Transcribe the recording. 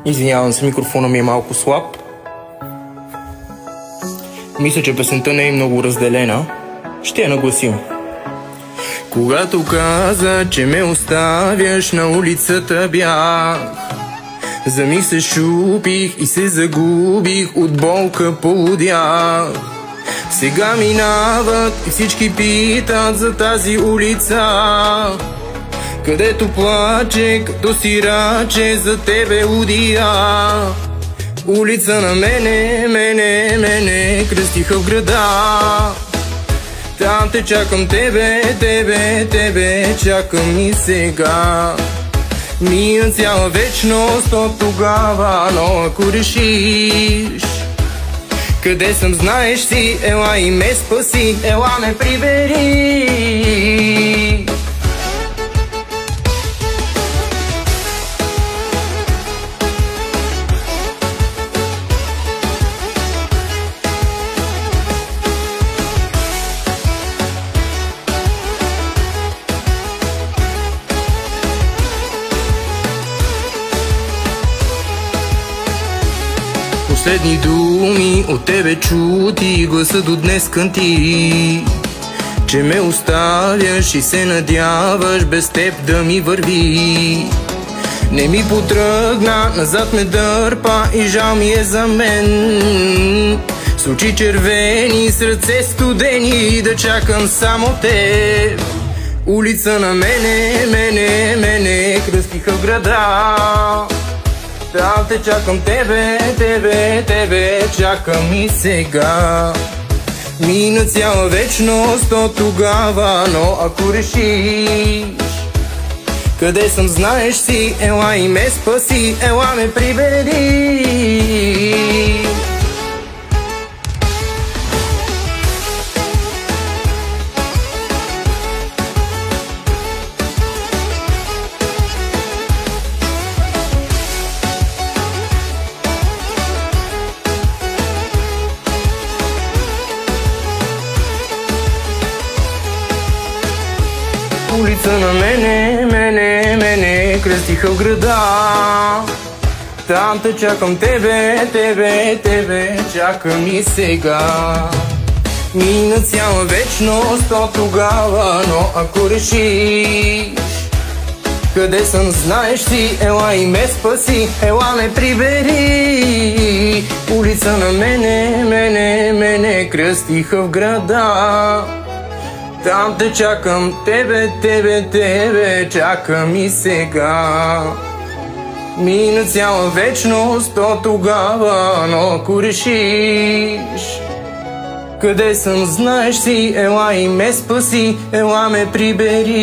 Извинявам се, микрофона ми е малко слаб. Мисля, че песента не е много разделена. Ще я нагласим. Когато каза, че ме оставяш, на улицата бях. За миг се шупих и се загубих, от болка полудях. Сега минават и всички питат за тази улица, където плаче като сираче, за тебе лудия. Улица на мене кръстиха в града. Там те чакам тебе чакам и сега. Мина цяла вечност от тогава, но ако решиш къде съм, знаеш си, ела и ме спаси, ела ме прибери. Последни думи от тебе чути, гласа до днес кънти, че ме оставяш и се надяваш без теб да ми върви. Не ми потръгна, назад ме дърпа и жал ми е за мен. С очи червени, с ръце студени, да чакам само теб. Улица на мене кръстиха в града. Там те чакам тебе чакам и сега. Мина цяла вечност от тогава, но ако решиш къде съм, знаеш си, ела и ме спаси, ела ме прибери. Улица на мене кръстиха в града. Там те чакам тебе чакам и сега. Мина цяла вечност от тогава, но ако решиш къде съм, знаеш си, ела и ме спаси, ела ме прибери. Улица на мене кръстиха в града. Там те чакам тебе чакам и сега. Мина цяла вечност от тогава, но ако решиш къде съм, знаеш си, ела и ме спаси, ела ме прибери.